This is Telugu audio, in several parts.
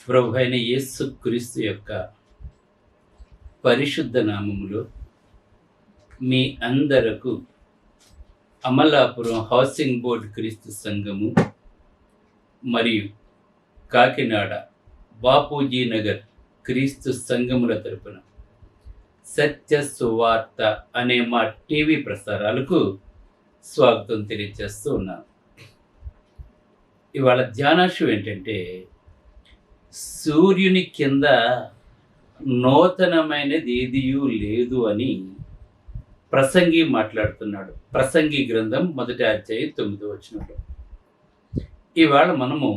ప్రభు అయిన యేసుక్రీస్తు యొక్క పరిశుద్ధ నామములో మీ అందరకు అమలాపురం హౌసింగ్ బోర్డ్ క్రీస్తు సంఘము మరియు కాకినాడ బాపూజీ నగర్ క్రీస్తు సంఘముల తరపున సత్య సువార్త అనే మా టీవీ ప్రసారాలకు స్వాగతం తెలియజేస్తూ ఉన్నాను. ఇవాళ ధ్యానాంశం ఏంటంటే, సూర్యుని కింద నూతనమైనది ఏదియూ లేదు అని ప్రసంగి మాట్లాడుతున్నాడు. ప్రసంగి గ్రంథం 1వ అధ్యాయం 9వ వచనంలో. ఇవాళ మనము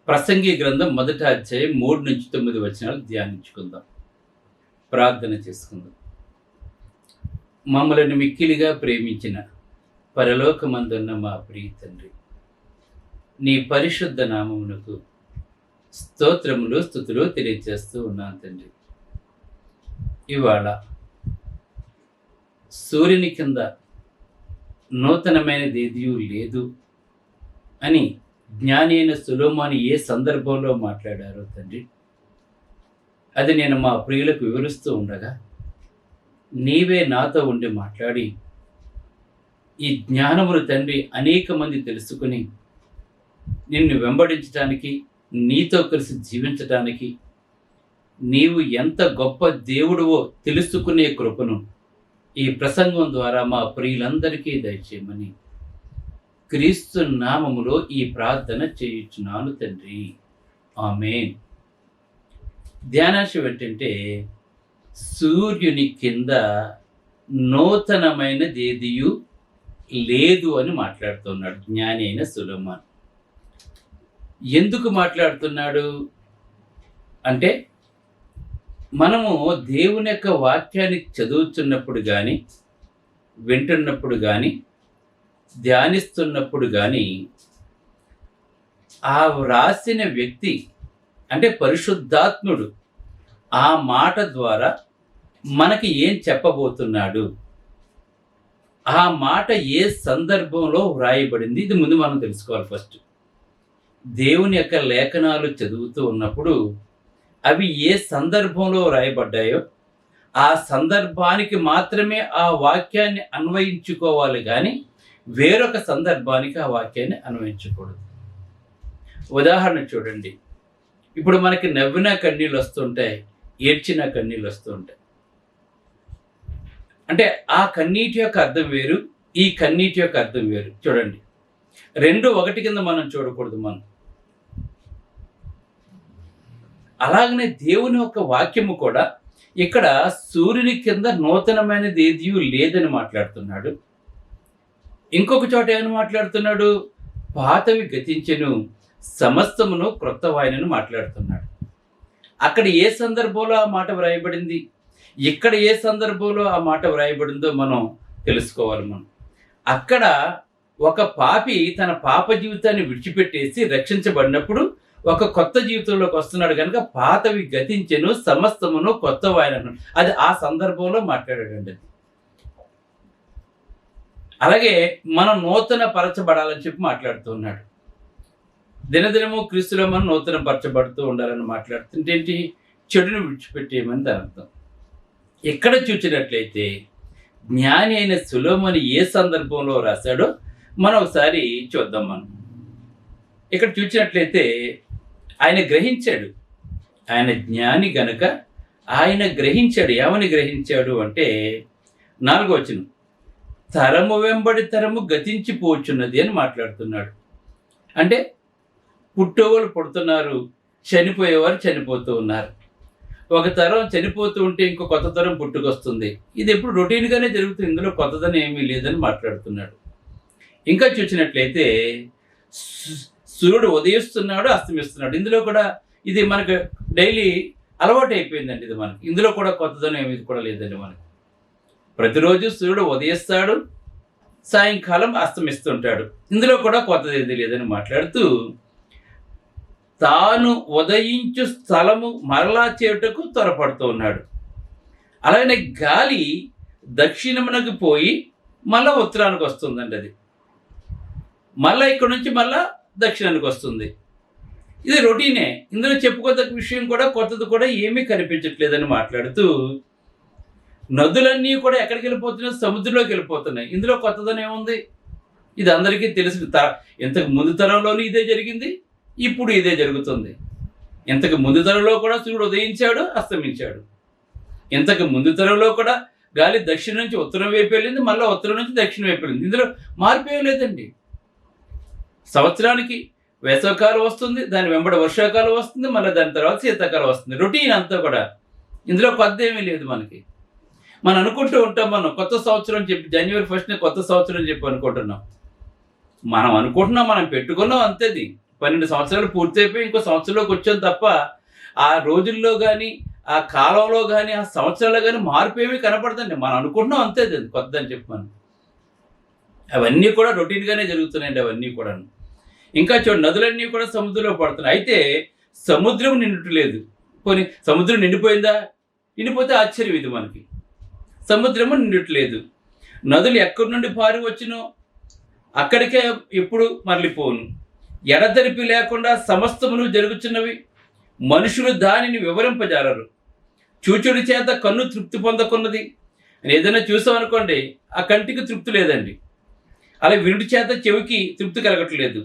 ప్రసంగి గ్రంథం 1వ అధ్యాయం 3 నుంచి 9 వచనాలు ధ్యానించుకుందాం, ప్రార్థన చేసుకుందాం. మమ్మల్ని మిక్కిలిగా ప్రేమించిన పరలోకమందున్న మా ప్రియ తండ్రి, నీ పరిశుద్ధ నామమునకు స్తోత్రములు స్తుతులు తెలియజేస్తూ ఉన్నాను తండ్రి. ఇవాళ సూర్యుని కింద నూతనమైనది ఏదియూ లేదు అని జ్ఞాని అయిన సొలొమోను ఏ సందర్భంలో మాట్లాడారో తండ్రి, అది నేను మా ప్రియులకు వివరిస్తూ ఉండగా నీవే నాతో ఉండి మాట్లాడి ఈ జ్ఞానమును తండ్రి అనేక మంది తెలుసుకుని నిన్ను వెంబడించడానికి, నీతో కలిసి జీవించడానికి, నీవు ఎంత గొప్ప దేవుడువో తెలుసుకునే కృపను ఈ ప్రసంగం ద్వారా మా ప్రియులందరికీ దయచేయమని క్రీస్తు నామములో ఈ ప్రార్థన చేయుచున్నాను తండ్రి, ఆమేన్. ధ్యానాంశం ఏంటంటే, సూర్యుని కింద నూతనమైనది ఏదియూ లేదు అని మాట్లాడుతున్నాడు జ్ఞాని అయిన సొలొమోను. ఎందుకు మాట్లాడుతున్నాడు అంటే, మనము దేవుని యొక్క వాక్యాన్ని చదువుతున్నప్పుడు కానీ, వింటున్నప్పుడు కానీ, ధ్యానిస్తున్నప్పుడు కానీ ఆ వ్రాసిన వ్యక్తి అంటే పరిశుద్ధాత్ముడు ఆ మాట ద్వారా మనకి ఏం చెప్పబోతున్నాడు, ఆ మాట ఏ సందర్భంలో వ్రాయబడింది, ఇది ముందు మనం తెలుసుకోవాలి. ఫస్ట్ దేవుని యొక్క లేఖనాలు చదువుతూ ఉన్నప్పుడు అవి ఏ సందర్భంలో వ్రాయబడ్డాయో ఆ సందర్భానికి మాత్రమే ఆ వాక్యాన్ని అన్వయించుకోవాలి, కానీ వేరొక సందర్భానికి ఆ వాక్యాన్ని అన్వయించకూడదు. ఉదాహరణ చూడండి, ఇప్పుడు మనకి నవ్విన కన్నీళ్ళు వస్తుంటాయి, ఏడ్చిన కన్నీళ్ళు వస్తూ ఉంటాయి. అంటే ఆ కన్నీటి యొక్క అర్థం వేరు, ఈ కన్నీటి యొక్క అర్థం వేరు. చూడండి, రెండు ఒకటి కింద మనం చూడకూడదు. మనం అలాగనే దేవుని యొక్క వాక్యము కూడా ఇక్కడ సూర్యుని కింద నూతనమైనది ఏదియూ లేదని మాట్లాడుతున్నాడు. ఇంకొక చోట ఏమని మాట్లాడుతున్నాడు, పాతవి గతించెను, సమస్తమును క్రొత్తవాయనని మాట్లాడుతున్నాడు. అక్కడ ఏ సందర్భంలో ఆ మాట వ్రాయబడింది, ఇక్కడ ఏ సందర్భంలో ఆ మాట వ్రాయబడిందో మనం తెలుసుకోవాలి. మనం అక్కడ ఒక పాపి తన పాప జీవితాన్ని విడిచిపెట్టేసి రక్షించబడినప్పుడు ఒక కొత్త జీవితంలోకి వస్తున్నాడు కనుక పాతవి గతించెను, సమస్తమును కొత్తవాయనను, అది ఆ సందర్భంలో మాట్లాడాడండి. అలాగే మనం నూతన పరచబడాలని చెప్పి మాట్లాడుతున్నాడు. దినదినము క్రీస్తులో మనం నూతన పరచబడుతూ ఉండాలని మాట్లాడుతుంటే ఏంటి, చెడును విడిచిపెట్టేయమని దాని అర్థం. ఎక్కడ చూసినట్లయితే జ్ఞాని అయిన సొలొమోను ఏ సందర్భంలో రాశాడో మనం ఒకసారి చూద్దాం. మనం ఇక్కడ చూసినట్లయితే ఆయన గ్రహించాడు, ఆయన జ్ఞాని గనుక ఆయన గ్రహించాడు. ఏమని గ్రహించాడు అంటే 4వ వచనం, తరము వెంబడి తరము గతించిపోచున్నది అని మాట్లాడుతున్నాడు. అంటే పుట్టేవాళ్ళు పుడుతున్నారు, చనిపోయేవారు చనిపోతూ ఉన్నారు. ఒక తరం చనిపోతూ ఉంటే ఇంకో కొత్త తరం పుట్టుకొస్తుంది. ఇది ఎప్పుడు రొటీన్గానే జరుగుతుంది, ఇందులో కొత్తదనం ఏమీ లేదని మాట్లాడుతున్నాడు. ఇంకా చూసినట్లయితే సూర్యుడు ఉదయిస్తున్నాడు, అస్తమిస్తున్నాడు. ఇందులో కూడా ఇది మనకు డైలీ అలవాటు అయిపోయిందండి. ఇది మనకి ఇందులో కూడా కొత్తదనం ఏమి కూడా లేదండి. మనకి ప్రతిరోజు సూర్యుడు ఉదయిస్తాడు, సాయంకాలం అస్తమిస్తుంటాడు. ఇందులో కూడా కొత్తది ఏది లేదని మాట్లాడుతూ తాను ఉదయించు స్థలము మరలా చేయుటకు త్వరపడుతూ ఉన్నాడు. అలాగనే గాలి దక్షిణమునకు పోయి మళ్ళీ ఉత్తరానికి వస్తుందండి. అది మళ్ళీ ఇక్కడ నుంచి మళ్ళా దక్షిణానికి వస్తుంది. ఇది రొటీనే. ఇందులో చెప్పుకోదగ్గ విషయం కూడా కొత్తది కూడా ఏమీ కనిపించట్లేదని మాట్లాడుతూ, నదులన్నీ కూడా ఎక్కడికి వెళ్ళిపోతున్నాయి? సముద్రంలోకి వెళ్ళిపోతున్నాయి. ఇందులో కొత్తదనం ఏముంది? ఇది అందరికీ తెలిసిన ఇంతకు ముందు తరంలోనూ ఇదే జరిగింది, ఇప్పుడు ఇదే జరుగుతుంది. ఇంతకు ముందు తరంలో కూడా సూర్యుడు ఉదయించాడు, అస్తమించాడు. ఇంతకు ముందు తరంలో కూడా గాలి దక్షిణం నుంచి ఉత్తరం వైపు వెళ్ళింది, మళ్ళీ ఉత్తరం నుంచి దక్షిణం వైపు వెళ్ళింది. ఇందులో మార్పు ఏం లేదండి. సంవత్సరానికి వేసవకాలం వస్తుంది, దాని వెంబడి వర్షాకాలం వస్తుంది, మళ్ళీ దాని తర్వాత శీతాకాలం వస్తుంది. రొటీన్ అంతా కూడా. ఇందులో కొత్త ఏమీ లేదు మనకి. మనం అనుకుంటూ ఉంటాం, మనం కొత్త సంవత్సరం చెప్పి జనవరి 1ని కొత్త సంవత్సరం చెప్పి అనుకుంటున్నాం. మనం అనుకుంటున్నాం, మనం పెట్టుకున్నాం అంతేది. 12 సంవత్సరాలు పూర్తయిపోయి ఇంకో సంవత్సరంలోకి వచ్చాం తప్ప ఆ రోజుల్లో కానీ, ఆ కాలంలో కానీ, ఆ సంవత్సరాల్లో కానీ మార్పు ఏమీ కనపడదండి. మనం అనుకుంటున్నాం అంతేది, అది కొత్త అని చెప్పి మనం. అవన్నీ కూడా రొటీన్గానే జరుగుతున్నాయండి అవన్నీ కూడా. ఇంకా చూడండి, నదులన్నీ కూడా సముద్రంలో పడుతున్నాయి. అయితే సముద్రం నిండట్లేదు. పోనీ సముద్రం నిండిపోయిందా? నిండిపోతే ఆశ్చర్యం ఇది మనకి. సముద్రము నిండట్లేదు. నదులు ఎక్కడి నుండి పారి వచ్చినో అక్కడికే ఎప్పుడు మరలిపోను. ఎడతెరిపి లేకుండా సమస్తమును జరుగుతున్నవి. మనుషులు దానిని వివరింపజాలరు. చూచుడి చేత కన్ను తృప్తి పొందకున్నది. ఏదైనా చూసామనుకోండి, ఆ కంటికి తృప్తి లేదండి. అలా వినుడి చేత చెవికి తృప్తి కలగట్లేదు.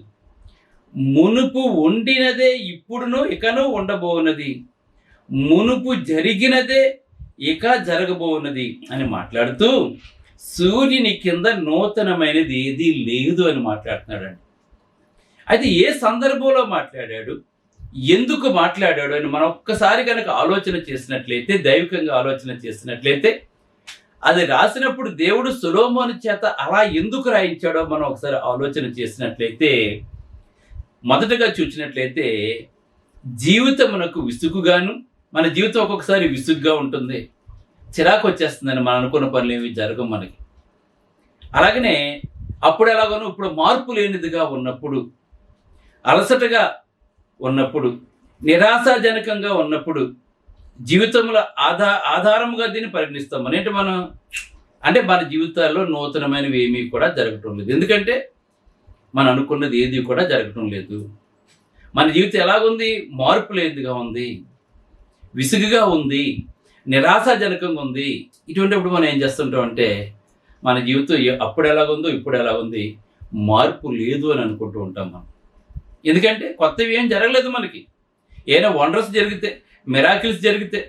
మునుపు ఉండినదే ఇప్పుడును ఇకను ఉండబోనది, మునుపు జరిగినదే ఇక జరగబోనది అని మాట్లాడుతూ, సూర్యుని కింద నూతనమైనది ఏదీ లేదు అని మాట్లాడుతున్నాడండి. అయితే ఏ సందర్భంలో మాట్లాడాడు, ఎందుకు మాట్లాడాడు అని మనం ఒక్కసారి కనుక ఆలోచన చేసినట్లయితే, దైవికంగా ఆలోచన చేసినట్లయితే, అది రాసినప్పుడు దేవుడు సొలొమోను చేత అలా ఎందుకు రాయించాడో మనం ఒకసారి ఆలోచన చేసినట్లయితే, మొదటగా చూసినట్లయితే, జీవితమునకు విసుగుగాను, మన జీవితం ఒక్కొక్కసారి విసుగ్గా ఉంటుంది, చిరాకు వచ్చేస్తుందని మనం అనుకున్న పనులు ఏమి జరగవు మనకి. అలాగనే అప్పుడు ఎలాగోనో ఇప్పుడు మార్పు లేనిదిగా ఉన్నప్పుడు, అలసటగా ఉన్నప్పుడు, నిరాశాజనకంగా ఉన్నప్పుడు, జీవితంలో ఆధారముగా దీన్ని పరిగణిస్తాం. మనం అంటే మన జీవితాల్లో నూతనమైనవి ఏమీ కూడా జరగటం లేదు. ఎందుకంటే మనం అనుకున్నది ఏది కూడా జరగటం లేదు. మన జీవితం ఎలాగుంది? మార్పు లేనిదిగా ఉంది, విసుగుగా ఉంది, నిరాశాజనకంగా ఉంది. ఇటువంటిప్పుడు మనం ఏం చేస్తుంటాం అంటే, మన జీవితం అప్పుడు ఎలాగుందో ఇప్పుడు ఎలాగుంది, మార్పు లేదు అని అనుకుంటూ ఉంటాం మనం. ఎందుకంటే కొత్తవి ఏం జరగలేదు మనకి. ఏదైనా వండర్స్ జరిగితే, మిరాకిల్స్ జరిగితే,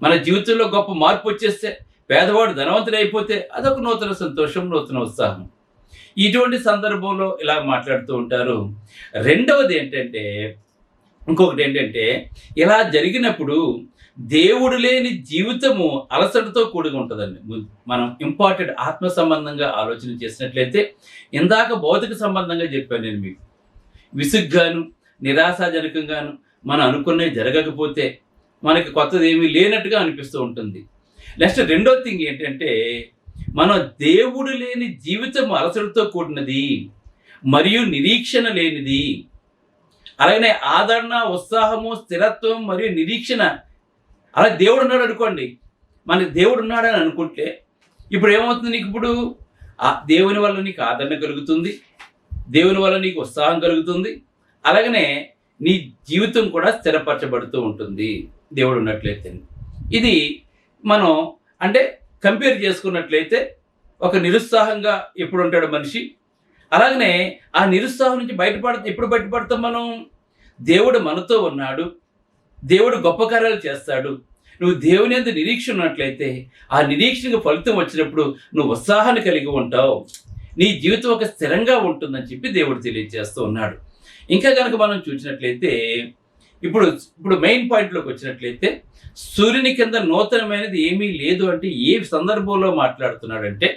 మన జీవితంలో గొప్ప మార్పు వచ్చేస్తే, పేదవాడు ధనవంతుడు అయిపోతే అదొక నూతన సంతోషం, నూతన ఉత్సాహం. ఇటువంటి సందర్భంలో ఇలా మాట్లాడుతూ ఉంటారు. రెండవది ఏంటంటే, ఇంకొకటి ఏంటంటే, ఇలా జరిగినప్పుడు దేవుడు లేని జీవితము అలసటతో కూడి ఉంటుందండి. మనం ఇంపార్టెంట్ ఆత్మ సంబంధంగా ఆలోచన చేసినట్లయితే, ఇందాక భౌతిక సంబంధంగా చెప్పాను నేను మీకు. విసుగ్గాను, నిరాశాజనకంగాను, మనం అనుకున్నవి జరగకపోతే మనకి కొత్తది ఏమీ లేనట్టుగా అనిపిస్తూ ఉంటుంది. నెక్స్ట్ రెండో థింగ్ ఏంటంటే, మనం దేవుడు లేని జీవితం అలసటతో కూడినది మరియు నిరీక్షణ లేనిది. అలాగనే ఆదరణ, ఉత్సాహము, స్థిరత్వం మరియు నిరీక్షణ. అలా దేవుడు ఉన్నాడు అనుకోండి, మనకి దేవుడు ఉన్నాడని అనుకుంటే ఇప్పుడు ఏమవుతుంది? నీకు ఇప్పుడు దేవుని వల్ల నీకు ఆదరణ కలుగుతుంది, దేవుని వల్ల నీకు ఉత్సాహం కలుగుతుంది. అలాగనే నీ జీవితం కూడా స్థిరపరచబడుతూ ఉంటుంది దేవుడు ఉన్నట్లయితే. ఇది మనం అంటే కంపేర్ చేసుకున్నట్లయితే, ఒక నిరుత్సాహంగా ఎప్పుడు ఉంటాడు మనిషి, అలాగనే ఆ నిరుత్సాహం నుంచి ఎప్పుడు బయటపడతాం మనం? దేవుడు మనతో ఉన్నాడు, దేవుడు గొప్ప కార్యాలు చేస్తాడు. నువ్వు దేవుని యందు నిరీక్షణ ఉన్నట్లయితే, ఆ నిరీక్షణకు ఫలితం వచ్చినప్పుడు నువ్వు ఉత్సాహాన్ని కలిగి ఉంటావు, నీ జీవితం ఒక స్థిరంగా ఉంటుందని చెప్పి దేవుడు తెలియజేస్తూ ఉన్నాడు. ఇంకా కనుక మనం చూసినట్లయితే, ఇప్పుడు మెయిన్ పాయింట్లోకి వచ్చినట్లయితే, సూర్యుని కింద నూతనమైనది ఏమీ లేదు అంటే ఏ సందర్భంలో మాట్లాడుతున్నాడంటే,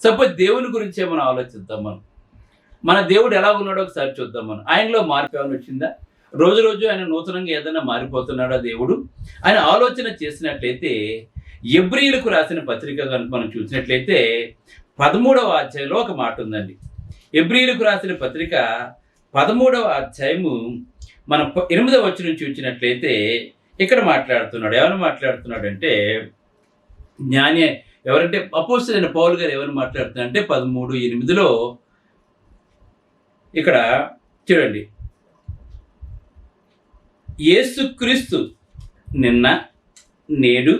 సపోజ్ దేవుని గురించి ఏమైనా ఆలోచిద్దాం మనం. మన దేవుడు ఎలా ఉన్నాడో ఒకసారి చూద్దాం మనం. ఆయనలో మార్పు ఏమైనా వచ్చిందా? రోజు రోజు ఆయన నూతనంగా ఏదైనా మారిపోతున్నాడా దేవుడు? ఆయన ఆలోచన చేసినట్లయితే, ఎబ్రీయులకు రాసిన పత్రిక కనుక మనం చూసినట్లయితే 13వ అధ్యాయంలో ఒక మాట ఉందండి. ఎబ్రీయులకు రాసిన పత్రిక 13వ అధ్యాయము మనం 8వ వచనం చూసినట్లయితే ఇక్కడ మాట్లాడుతున్నాడు. ఎవరు మాట్లాడుతున్నాడంటే, జ్ఞాని ఎవరంటే అపోస్తలుడైన పౌలు గారు ఎవరు మాట్లాడుతున్నారంటే 13:8 ఇక్కడ చూడండి, యేసుక్రీస్తు నిన్న నేడు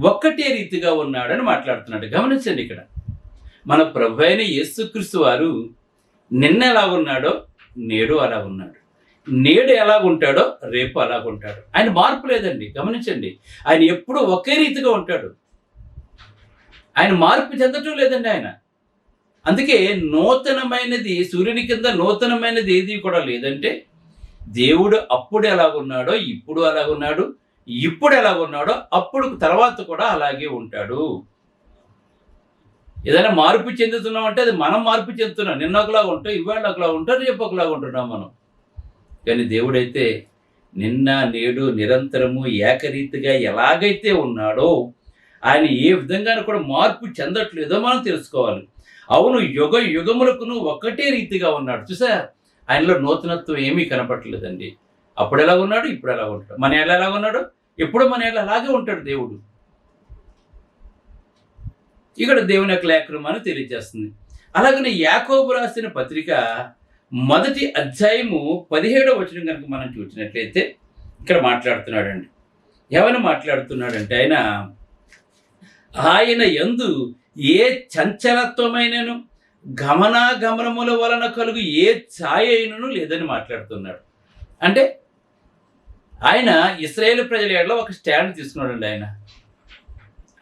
ఒక్కటే రీతిగా ఉన్నాడని మాట్లాడుతున్నాడు. గమనించండి, ఇక్కడ మన ప్రభు అయిన యేసుక్రీస్తు వారు నిన్న ఎలా ఉన్నాడో నేడు అలా ఉన్నాడు, నేడు ఎలాగుంటాడో రేపు అలాగుంటాడు. ఆయన మార్పు లేదండి. గమనించండి, ఆయన ఎప్పుడు ఒకే రీతిగా ఉంటాడు. ఆయన మార్పు చెందటం లేదండి ఆయన. అందుకే నూతనమైనది, సూర్యుని కింద నూతనమైనది ఏది కూడా లేదంటే, దేవుడు అప్పుడు ఎలాగున్నాడో ఇప్పుడు అలాగున్నాడు, ఇప్పుడు ఎలాగున్నాడో అప్పుడు తర్వాత కూడా అలాగే ఉంటాడు. ఏదైనా మార్పు చెందుతున్నాం అంటే అది మనం మార్పు చెందుతున్నాం. నిన్న ఒకలాగా ఉంటాం, ఇవాళ ఒకలాగా ఉంటాం, రేపు ఒకలాగా ఉంటున్నాం మనం. కానీ దేవుడైతే నిన్న నేడు నిరంతరము ఏకరీతిగా ఎలాగైతే ఉన్నాడో, ఆయన ఏ విధంగానూ కూడా మార్పు చెందట్లేదో మనం తెలుసుకోవాలి. అవును, యుగ యుగములకును ఒకటే రీతిగా ఉన్నాడు. చూసా, ఆయనలో నూతనత్వం ఏమీ కనపడలేదండి. అప్పుడు ఎలా ఉన్నాడు, ఇప్పుడు ఎలా ఉంటాడు. మన ఏళ్ళ ఎలా ఉన్నాడు, ఎప్పుడు మన ఏళ్ళ అలాగే ఉంటాడు దేవుడు. ఇక్కడ దేవుని యొక్క లేఖనం అని తెలియజేస్తుంది. అలాగనే యాకోబు రాసిన పత్రిక 1వ అధ్యాయము 17వ వచనం కనుక మనం చూసినట్లయితే ఇక్కడ మాట్లాడుతున్నాడండి. ఏమని మాట్లాడుతున్నాడంటే, ఆయన యందు ఏ చంచలత్వమైనను గమనాగమనముల వలన కలుగు ఏ ఛాయ అయినను లేదని మాట్లాడుతున్నాడు. అంటే ఆయన ఇశ్రాయేలు ప్రజల ఎడల ఒక స్టాండ్ తీసుకున్నాడండి. ఆయన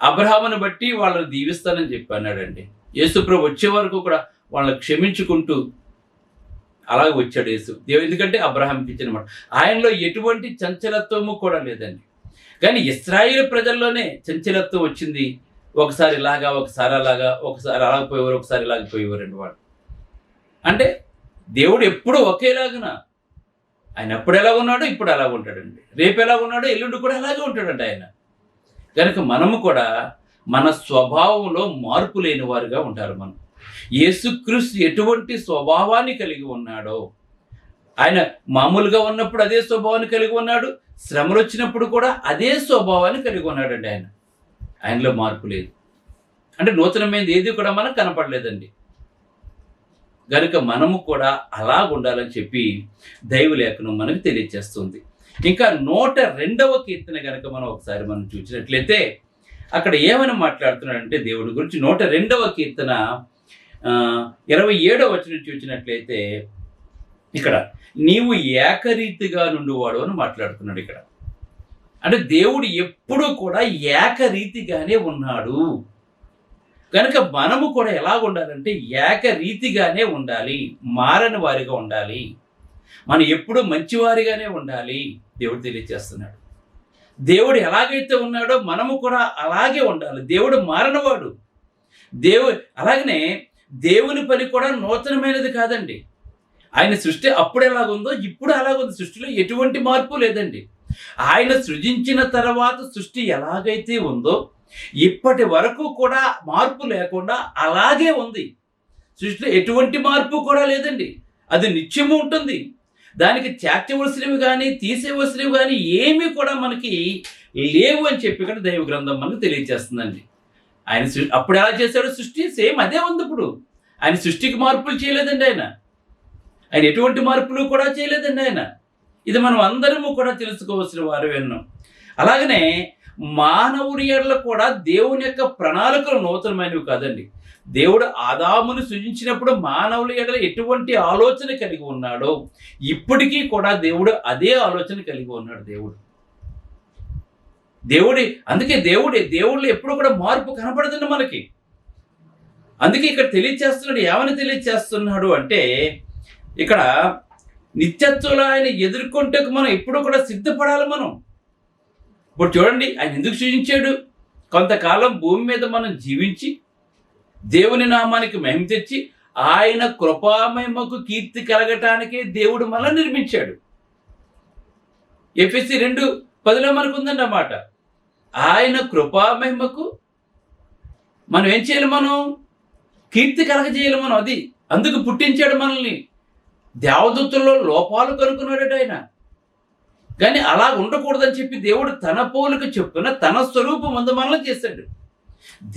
అబ్రహామును బట్టి వాళ్ళని దీవిస్తానని చెప్పి అన్నాడండి. యేసుప్రభు వచ్చే వరకు కూడా వాళ్ళని క్షమించుకుంటూ అలాగే వచ్చాడు యేసు. ఎందుకంటే అబ్రహాంకి ఇచ్చిన మాట. ఆయనలో ఎటువంటి చంచలత్వము కూడా లేదండి. కానీ ఇశ్రాయేలు ప్రజల్లోనే చంచలత్వం వచ్చింది. ఒకసారి ఇలాగా, ఒకసారి అలాగా, ఒకసారి అలాగ పోయేవారు, ఒకసారి ఇలాగ పోయేవారండి వాళ్ళు. అంటే దేవుడు ఎప్పుడు ఒకేలాగున, ఆయన ఎప్పుడు ఎలా ఉన్నాడో ఇప్పుడు ఎలా ఉంటాడండి. రేపు ఎలా ఉన్నాడో ఎల్లుండి కూడా అలాగే ఉంటాడండి ఆయన. కనుక మనము కూడా మన స్వభావంలో మార్పు లేని వారుగా ఉంటారు. మనం యేసుక్రీస్తు ఎటువంటి స్వభావాన్ని కలిగి ఉన్నాడో, ఆయన మామూలుగా ఉన్నప్పుడు అదే స్వభావాన్ని కలిగి ఉన్నాడు, శ్రమలు వచ్చినప్పుడు కూడా అదే స్వభావాన్ని కలిగి ఉన్నాడండి ఆయన. ఆయనలో మార్పు లేదు. అంటే నూతనమైనది ఏది కూడా మనకు కనపడలేదండి. కనుక మనము కూడా అలా ఉండాలని చెప్పి దైవలేఖనం మనకు తెలియజేస్తుంది. ఇంకా 102వ కీర్తన కనుక మనం చూసినట్లయితే అక్కడ ఏమని మాట్లాడుతున్నాడంటే దేవుడి గురించి 102వ కీర్తన 27వ వచనం చూసినట్లయితే ఇక్కడ నీవు ఏకరీతిగా నుండివాడు అని మాట్లాడుతున్నాడు. ఇక్కడ అంటే దేవుడు ఎప్పుడూ కూడా ఏకరీతిగానే ఉన్నాడు. కనుక మనము కూడా ఎలా ఉండాలంటే ఏకరీతిగానే ఉండాలి, మారని వారిగా ఉండాలి, మనం ఎప్పుడూ మంచివారిగానే ఉండాలి. దేవుడు తెలియజేస్తున్నాడు. దేవుడు ఎలాగైతే ఉన్నాడో మనము కూడా అలాగే ఉండాలి. దేవుడు మారనవాడు. అలాగనే దేవుని పని కూడా నూతనమైనది కాదండి. ఆయన సృష్టి అప్పుడు ఎలాగుందో ఇప్పుడు అలాగుంది. సృష్టిలో ఎటువంటి మార్పు లేదండి. ఆయన సృజించిన తర్వాత సృష్టి ఎలాగైతే ఉందో ఇప్పటి వరకు కూడా మార్పు లేకుండా అలాగే ఉంది. సృష్టిలో ఎటువంటి మార్పు కూడా లేదండి. అది నిత్యము ఉంటుంది. దానికి చేర్చవలసినవి కానీ తీసేవలసినవి కానీ ఏమీ కూడా మనకి లేవు అని చెప్పి ఇక్కడ దైవ గ్రంథం మనకు తెలియజేస్తుందండి. ఆయన అప్పుడు ఎలా చేశాడో సృష్టి సేమ్ అదే ఉంది. ఇప్పుడు ఆయన సృష్టికి మార్పులు చేయలేదండి. ఆయన ఎటువంటి మార్పులు కూడా చేయలేదండి ఆయన. ఇది మనం అందరము కూడా తెలుసుకోవాల్సిన వారు విన్నాం. అలాగనే మానవుని ఎడల కూడా దేవుని యొక్క ప్రణాళికలు నూతనమైనవి కాదండి. దేవుడు ఆదామును సృజించినప్పుడు మానవుల ఎడల ఎటువంటి ఆలోచన కలిగి ఉన్నాడో ఇప్పటికీ కూడా దేవుడు అదే ఆలోచన కలిగి ఉన్నాడు. అందుకే దేవుళ్ళు ఎప్పుడు కూడా మార్పు కనపడదండి మనకి. అందుకే ఇక్కడ తెలియచేస్తున్నాడు. ఏమని తెలియచేస్తున్నాడు అంటే, ఇక్కడ నిత్యత్వంలో ఆయన ఎదుర్కొంటే మనం ఎప్పుడు కూడా సిద్ధపడాలి. మనం ఇప్పుడు చూడండి, ఆయన ఎందుకు సృజించాడు? కొంతకాలం భూమి మీద మనం జీవించి దేవుని నామానికి మహిమ తెచ్చి ఆయన కృపామహిమకు కీర్తి కలగటానికే దేవుడు మనల్ని నిర్మించాడు. ఎఫెసీ 2:10 మనకు ఉందండి అన్నమాట. ఆయన కృపామహిమకు మనం ఏం చేయాలి? మనం కీర్తి కలగజేయాలి. మనం అందుకు పుట్టించాడు మనల్ని. దేవదూతల్లో లోపాలు కనుక్కున్నాడట ఆయన. కానీ అలా ఉండకూడదని చెప్పి దేవుడు తన పోలిక చొప్పున తన స్వరూపం ముందు మనల్ని చేశాడు.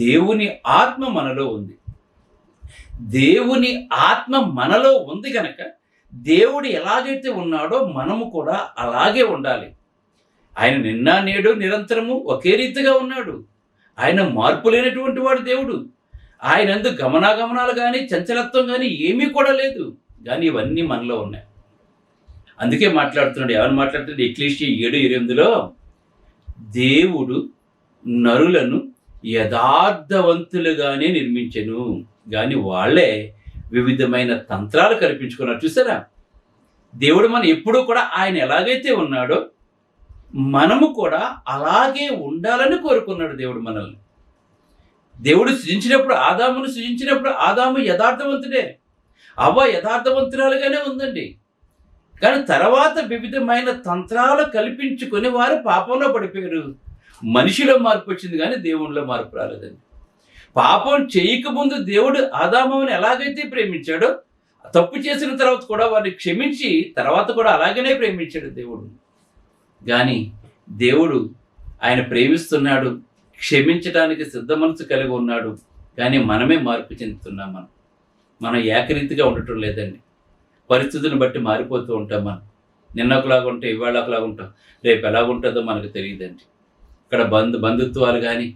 దేవుని ఆత్మ మనలో ఉంది. దేవుని ఆత్మ మనలో ఉంది కనుక దేవుడు ఎలాగైతే ఉన్నాడో మనము కూడా అలాగే ఉండాలి. ఆయన నిన్న నేడు నిరంతరము ఒకే రీతిగా ఉన్నాడు. ఆయన మార్పు లేనటువంటి వాడు దేవుడు. ఆయనందు గమనాగమనాలు కానీ చంచలత్వం కానీ ఏమీ కూడా లేదు. కానీ ఇవన్నీ మనలో ఉన్నాయి. అందుకే మాట్లాడుతున్నాడు. ఎవరు మాట్లాడుతున్నాడు? ఎక్లీషియా 7:8లో దేవుడు నరులను యథార్థవంతులుగానే నిర్మించెను, కానీ వాళ్ళే వివిధమైన తంత్రాలు కల్పించుకున్నారు. చూసారా? దేవుడు మనం ఎప్పుడూ కూడా ఆయన ఎలాగైతే ఉన్నాడో మనము కూడా అలాగే ఉండాలని కోరుకున్నాడు దేవుడు మనల్ని. దేవుడు సృజించినప్పుడు, ఆదామును సృజించినప్పుడు ఆదాము యథార్థవంతుడే, అవ్వ యథార్థవంతురాలుగానే ఉందండి. కానీ తర్వాత వివిధమైన తంత్రాలు కల్పించుకొని వారు పాపంలో పడిపోయారు. మనిషిలో మార్పు వచ్చింది కానీ దేవునిలో మార్పు రాలేదండి. పాపం చేయకముందు దేవుడు ఆదాముని ఎలాగైతే ప్రేమించాడో, తప్పు చేసిన తర్వాత కూడా వారిని క్షమించి తర్వాత కూడా అలాగనే ప్రేమించాడు దేవుడు. కానీ దేవుడు ఆయన ప్రేమిస్తున్నాడు, క్షమించడానికి సిద్ధ మనసు కలిగి ఉన్నాడు. కానీ మనమే మార్పు చెందుతున్నాం. మనం ఏకరీతిగా ఉండటం లేదండి. పరిస్థితులను బట్టి మారిపోతూ ఉంటాం. మనం నిన్న ఒకలాగా ఉంటే ఇవాళ ఒకలాగా ఉంటాం, రేపు ఎలాగుంటుందో మనకు తెలియదండి. ఇక్కడ బంధుత్వాలు కానీ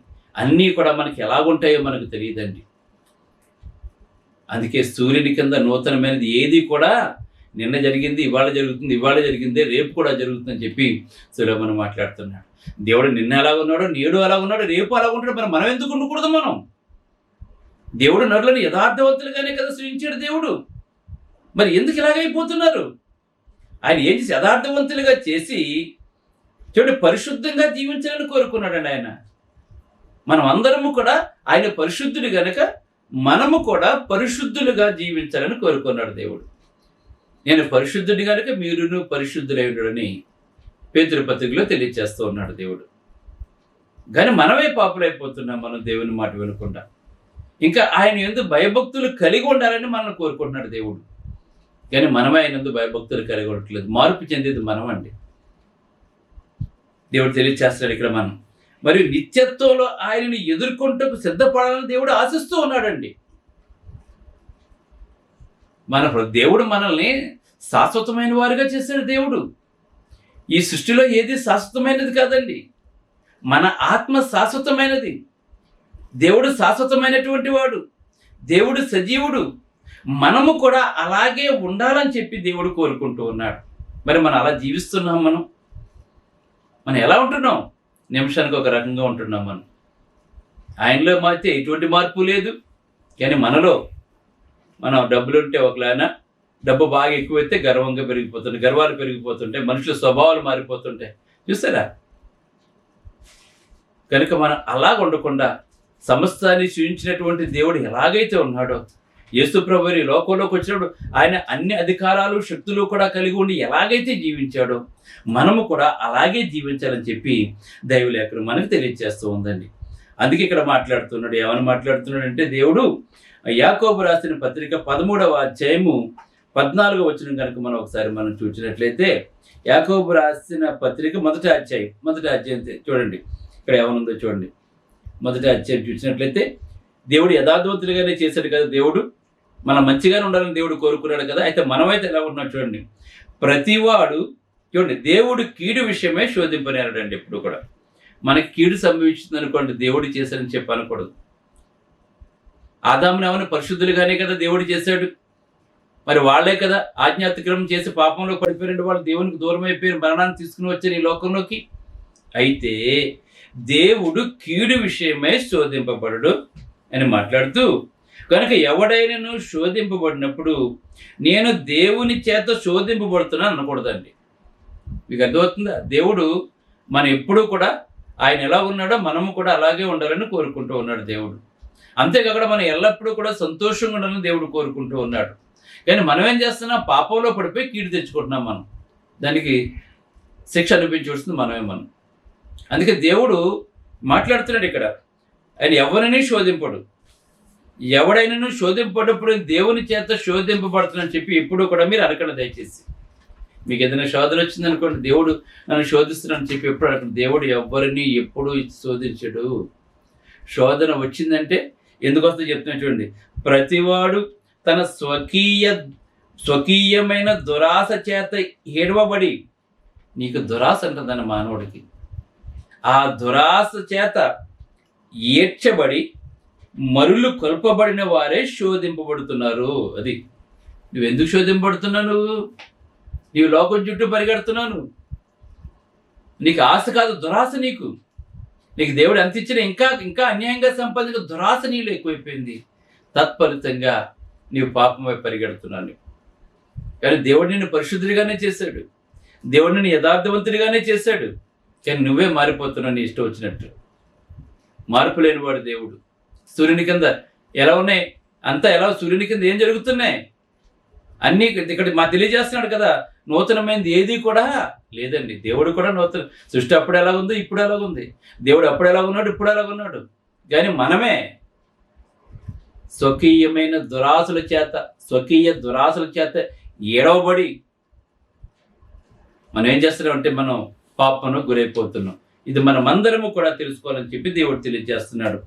అన్నీ కూడా మనకి ఎలాగుంటాయో మనకు తెలియదండి. అందుకే సూర్యుని కింద నూతనమైనది ఏది కూడా నిన్న జరిగింది ఇవాళ జరుగుతుంది, ఇవాళ జరిగిందే రేపు కూడా జరుగుతుందని చెప్పి సొలొమోను మాట్లాడుతున్నాడు. దేవుడు నిన్న ఎలా ఉన్నాడో నేడు అలా ఉన్నాడు, రేపు అలా ఉంటాడు. మనం ఎందుకు ఉండకూడదు? దేవుడు నరులను యథార్థవంతులుగానే కదా సృజించాడు దేవుడు. మరి ఎందుకు ఇలాగైపోతున్నారు? ఆయన ఏం చేసి యథార్థవంతులుగా చేసి చూడండి పరిశుద్ధంగా జీవించాలని కోరుకున్నాడండి ఆయన. మనం అందరము కూడా ఆయన పరిశుద్ధుడు గనక మనము కూడా పరిశుద్ధులుగా జీవించాలని కోరుకున్నాడు దేవుడు. నేను పరిశుద్ధుడి కనుక మీరును పరిశుద్ధులై ఉండడని పేతురు పత్రికలో తెలియజేస్తూ ఉన్నాడు దేవుడు. కానీ మనమే పాపులైపోతున్నాం, మనం దేవుని మాట వినకుండా. ఇంకా ఆయన యందు భయభక్తులు కలిగి ఉండాలని మనం కోరుకుంటున్నాడు దేవుడు. కానీ మనమే ఆయన యందు భయభక్తులు కలిగి ఉండట్లేదు. మార్పు చెందేది మనం అండి. దేవుడు తెలియజేస్తాడు ఇక్కడ మనం. మరియు నిత్యత్వంలో ఆయనని ఎదుర్కొంటకు సిద్ధపడాలని దేవుడు ఆశిస్తూ ఉన్నాడండి. దేవుడు మనల్ని శాశ్వతమైన వారుగా చేశాడు దేవుడు. ఈ సృష్టిలో ఏది శాశ్వతమైనది కాదండి. మన ఆత్మ శాశ్వతమైనది. దేవుడు శాశ్వతమైనటువంటి వాడు, దేవుడు సజీవుడు. మనము కూడా అలాగే ఉండాలని చెప్పి దేవుడు కోరుకుంటూ ఉన్నాడు. మరి మనం అలా జీవిస్తున్నాం? మనం ఎలా ఉంటున్నాం? నిమిషానికి ఒక రకంగా ఉంటున్నాం. ఆయనలో అయితే ఎటువంటి మార్పు లేదు. కానీ మనం డబ్బులుంటే ఒకలానా, డబ్బు బాగా ఎక్కువైతే గర్వంగా పెరిగిపోతుంటాయి, గర్వాలు పెరిగిపోతుంటాయి, మనుషుల స్వభావాలు మారిపోతుంటాయి. చూసారా? కనుక మనం అలాగ ఉండకుండా సమస్తాన్ని సృజించినటువంటి దేవుడు ఎలాగైతే ఉన్నాడో, యేసు ప్రభువు ఈ లోకంలోకి వచ్చినప్పుడు ఆయన అన్ని అధికారాలు శక్తులు కూడా కలిగి ఉండి ఎలాగైతే జీవించాడో మనము కూడా అలాగే జీవించాలని చెప్పి దైవలేఖనం మనకు తెలియజేస్తూ ఉందండి. అందుకే ఇక్కడ మాట్లాడుతున్నాడు. ఏమని మాట్లాడుతున్నాడు అంటే, దేవుడు యాకోబు రాసిన పత్రిక 13వ అధ్యాయము 14వ వచనం కనుక మనం చూసినట్లయితే, యాకోబు రాసిన పత్రిక మొదటి అధ్యాయం చూడండి. ఇక్కడ ఏమనుందో చూడండి. మొదటి అధ్యాయం చూసినట్లయితే, దేవుడు యథార్థవంతులుగానే చేశాడు కదా దేవుడు. మనం మంచిగానే ఉండాలని దేవుడు కోరుకున్నాడు కదా. అయితే మనమైతే ఎలా ఉన్నాం చూడండి. ప్రతివాడు చూడండి, దేవుడు కీడు విషయమే శోధింపనేరండి. ఎప్పుడు కూడా మనకి కీడు సంభవించింది అనుకోండి, దేవుడు చేశాడని చెప్పి అనకూడదు. ఆదాముని ఏమైనా పరిశుద్ధులుగానే కదా దేవుడు చేశాడు. మరి వాళ్లే కదా ఆజ్ఞాతిక్రమం చేసి పాపంలో పడిపోయిన వాళ్ళు దేవునికి దూరం అయిపోయారు, మరణాన్ని తీసుకుని వచ్చారు ఈ లోకంలోకి. అయితే దేవుడు కీడు విషయమై శోధింపబడడు అని మాట్లాడుతూ, కనుక ఎవడైనాను శోధింపబడినప్పుడు నేను దేవుని చేత శోధింపబడుతున్నాను అనకూడదండి. మీకు అర్థమవుతుందా? దేవుడు మనం ఎప్పుడూ కూడా ఆయన ఎలా ఉన్నాడో మనము కూడా అలాగే ఉండాలని కోరుకుంటూ ఉన్నాడు దేవుడు. అంతేకాకుండా మనం ఎల్లప్పుడూ కూడా సంతోషంగా ఉండాలని దేవుడు కోరుకుంటూ ఉన్నాడు. కానీ మనం ఏం చేస్తున్నాం? పాపంలో పడిపోయి కీడు తెచ్చుకుంటున్నాం. మనం దానికి శిక్ష అనిపించవలసింది మనమే. అందుకే దేవుడు మాట్లాడుతున్నాడు ఇక్కడ, ఆయన ఎవరిని శోధింపడు. ఎవడైనాను శోధింపడప్పుడు దేవుని చేత శోధింపబడుతున్నాఅని చెప్పి ఎప్పుడూ కూడా మీరు అనకండి. దయచేసి మీకు ఏదైనా శోధన వచ్చిందనుకోండి, దేవుడు నన్ను శోధిస్తున్నానని చెప్పి ఎప్పుడు అనకండి. దేవుడు ఎవరిని ఎప్పుడూ శోధించడు. శోధన వచ్చిందంటే ఎందుకు వస్తుందో చెప్తున్నా చూడండి. ప్రతివాడు తన స్వకీయ స్వకీయమైన దురాశ చేత ఏడవబడి, నీకు దురాశ ఉంటుందన్న మానవుడికి, ఆ దురాశ చేత ఏడ్చబడి మరులు కొల్పబడిన వారే శోధింపబడుతున్నారు. అది నువ్వెందుకు శోధింపబడుతున్నావు? నీవు లోకం చుట్టూ పరిగెడుతున్నావు. నీకు ఆశ కాదు, దురాశ. నీకు దేవుడు ఎంత ఇచ్చినా ఇంకా అన్యాయంగా సంపాదించిన దురాశ నీళ్ళు ఎక్కువైపోయింది. తత్ఫలితంగా నీవు పాపం వైపు పరిగెడుతున్నాను. కానీ దేవుడు నిన్ను పరిశుద్ధుడిగానే చేశాడు, దేవుడు నిన్ను యథార్థవంతుడిగానే చేశాడు. కానీ నువ్వే మారిపోతున్నావు నీ ఇష్టం వచ్చినట్టు. మార్పు లేనివాడు దేవుడు. సూర్యుని కింద ఎలా ఉన్నాయి అంతా, ఎలా సూర్యుని కింద ఏం జరుగుతున్నాయి అన్నీ ఇక్కడ తెలియజేస్తున్నాడు కదా. నూతనమైనది ఏది కూడా లేదండి. దేవుడు కూడా నూతన సృష్టి అప్పుడు ఎలాగుందో ఇప్పుడు ఎలాగుంది. దేవుడు అప్పుడు ఎలాగున్నాడు, ఇప్పుడు ఎలాగున్నాడు. కానీ మనమే స్వకీయ దురాశల చేత ఏడవబడి మనం ఏం చేస్తున్నామంటే మనం పాపను గురైపోతున్నాం. ఇది మనమందరము కూడా తెలుసుకోవాలని చెప్పి దేవుడు తెలియజేస్తున్నాడు.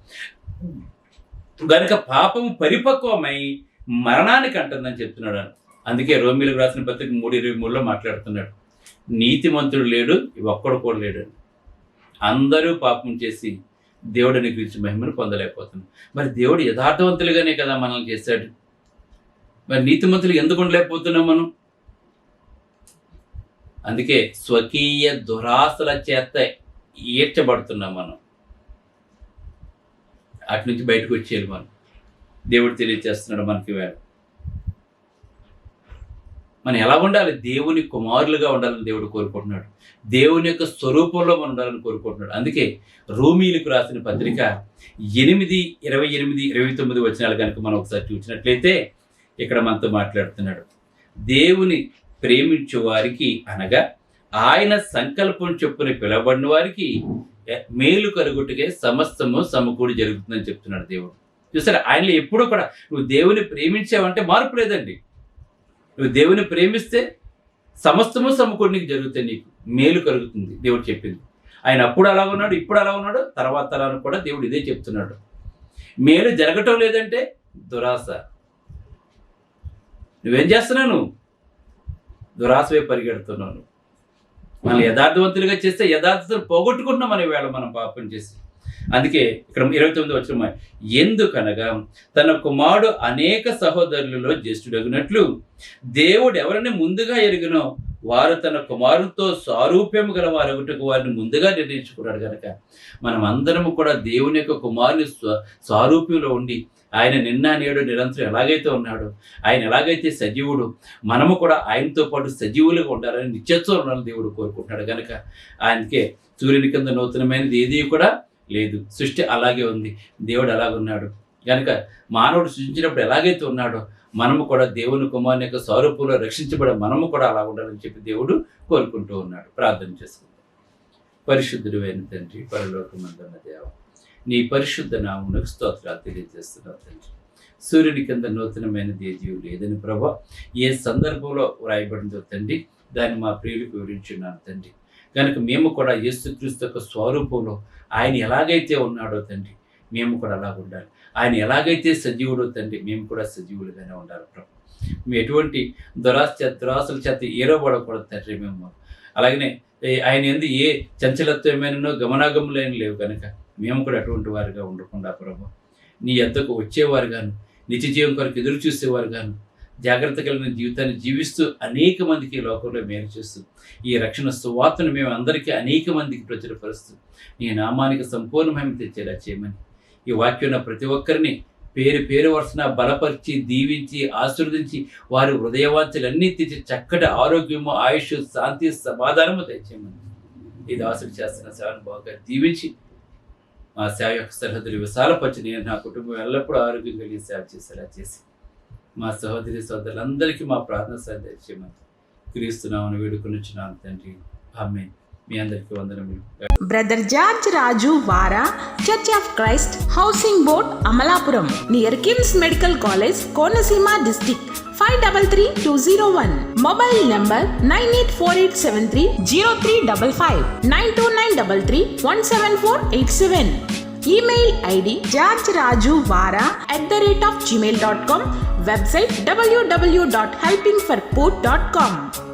కనుక పాపము పరిపక్వమై మరణానికి అంటుందని చెప్తున్నాడు. అందుకే రోమీలకు రాసిన పత్రిక 3:23లో మాట్లాడుతున్నాడు. నీతిమంతుడు లేడు, ఒక్కడు కూడా లేడు. అందరూ పాపం చేసి దేవుడిని గురించి మహిమను పొందలేకపోతున్నాం. మరి దేవుడు యథార్థవంతులుగానే కదా మనల్ని చేశాడు. మరి నీతిమంతులు ఎందుకు ఉండలేకపోతున్నాం మనం? అందుకే స్వకీయ దురాశల చేత ఈడ్చబడుతున్నాం మనం. అటు నుంచి బయటకు వచ్చేయాలి మనం. దేవుడు తెలియజేస్తున్నాడు మనకి వేళ మనం ఎలా ఉండాలి. దేవుని కుమారులుగా ఉండాలని దేవుడు కోరుకుంటున్నాడు. దేవుని యొక్క స్వరూపంలో మనం ఉండాలని కోరుకుంటున్నాడు. అందుకే రోమీలకు రాసిన పత్రిక 8:28-29 వచనాలు కనుక మనం ఒకసారి చూసినట్లయితే ఇక్కడ మనతో మాట్లాడుతున్నాడు. దేవుని ప్రేమించే వారికి అనగా ఆయన సంకల్పం చొప్పున పిలవబడిన వారికి మేలు కలుగుటకే సమస్తము సమకూడి జరుగుతుందని చెప్తున్నాడు దేవుడు. చూసారా, ఆయనలో ఎప్పుడూ కూడా నువ్వు దేవుని ప్రేమించావంటే మార్పు లేదండి. నువ్వు దేవుని ప్రేమిస్తే సమస్తము సమకూడి నీకు జరుగుతాయి, నీకు మేలు కలుగుతుంది దేవుడు చెప్పింది. ఆయన అప్పుడు అలా ఉన్నాడు, ఇప్పుడు అలా ఉన్నాడు, తర్వాత తరానికి కూడా దేవుడు ఇదే చెప్తున్నాడు. మేలు జరగటం లేదంటే దురాశ. నువ్వేం చేస్తున్నావు? దురాశ వైపు పరిగెడుతున్నావు. మనం యథార్థవంతులుగా చేస్తే యథార్థతను పోగొట్టుకుంటున్నాం మన వేళ మనం పాపం చేసి. అందుకే ఇక్కడ 29 వచనం, ఎందుకనగా తన కుమారుడు అనేక సహోదరులలో జ్యేష్ఠుడగినట్లు దేవుడు ఎవరిని ముందుగా ఎరిగినో వారు తన కుమారునితో సారూప్యము గల వారొకటికి వారిని ముందుగా నిర్ణయించుకున్నాడు. కనుక మనం అందరము కూడా దేవుని యొక్క కుమారుని సారూప్యంలో ఉండి ఆయన నిన్న నేడు నిరంతరం ఎలాగైతే ఉన్నాడో, ఆయన ఎలాగైతే సజీవుడు, మనము కూడా ఆయనతో పాటు సజీవులుగా ఉండాలని నిత్యత్వం ఉండాలని దేవుడు కోరుకుంటున్నాడు. కనుక ఆయనకే సూర్యుని కింద నూతనమైనది ఏది కూడా లేదు. సృష్టి అలాగే ఉంది, దేవుడు అలాగున్నాడు. కనుక మానవుడు సృష్టించినప్పుడు ఎలాగైతే ఉన్నాడో మనము కూడా దేవుని కుమారుని యొక్క స్వరూపంలో రక్షించబడే మనము కూడా అలా ఉండాలని చెప్పి దేవుడు కోరుకుంటూ ఉన్నాడు. ప్రార్థన చేసుకుంటాం. పరిశుద్ధుడు అయిన తండ్రి, పరలోకమందున్న దేవ, నీ పరిశుద్ధ నామమునకు స్తోత్రాలు తెలియజేస్తున్నావు తండ్రి. సూర్యుని కింద నూతనమైనది ఏ జీవి లేదని ప్రభా ఏ సందర్భంలో వ్రాయబడిందో తండ్రి, దాన్ని మా ప్రియులకు వివరించున్నాను తండ్రి. కనుక మేము కూడా యేసుక్రీస్తు యొక్క స్వరూపంలో ఆయన ఎలాగైతే ఉన్నాడో తండ్రి, మేము కూడా అలాగ ఉండాలి. ఆయన సజీవుడో తండ్రి, మేము కూడా సజీవులుగానే ఉండాలి ప్రభు. మేము ఎటువంటి దురాశల చేత ఏరబడకూడదు తండ్రి. మేము అలాగనే ఆయన ఎందు ఏ చంచలత్వమైనో గమనాగములైన లేవు కనుక మేము కూడా అటువంటి వారిగా ఉండకుండా ప్రభు, నీ యొద్దకు వచ్చేవారు గాను, నిత్య జీవం కొరకు ఎదురు చూసేవారు గాను, జాగ్రత్త కలిగిన జీవితాన్ని జీవిస్తూ అనేక మందికి లోకంలో మేలు చేస్తూ ఈ రక్షణ సువార్తను మేము అందరికీ అనేక మందికి ప్రచురపరుస్తూ నీ నామానికి సంపూర్ణమైన తెచ్చేలా చేయమని ఈ వాక్యం ప్రతి ఒక్కరిని పేరు వరుసన బలపరిచి దీవించి ఆశీర్వదించి వారి హృదయవాంఛలన్నీ తెచ్చి చక్కటి ఆరోగ్యము, ఆయుష్, శాంతి, సమాధానము తెచ్చేయమని ఈ దాసుడు చేస్తున్న సేవను బాగా దీవించి మా సేవ యొక్క సరిహద్దులు విశాలపరిచి నేను నా కుటుంబం ఎల్లప్పుడూ ఆరోగ్యం కలిగి సేవ చేసేలా చేసి మా సోదరులందరికీ మా ప్రార్థన సందేశమని క్రీస్తునామని వేడుకొనిచున్నాను తండ్రి. ఆమేన్. మీ అందరికీ వందనములు. బ్రదర్ జార్జ్ రాజు వారా, church of Christ, housing board, Amalapuram, near KIMS medical college, Konaseema district, 538201. Mobile number 9848730355, 92933174887. Email ID georgerajuvara@gmail.com. Website www.helpingforpoor.com.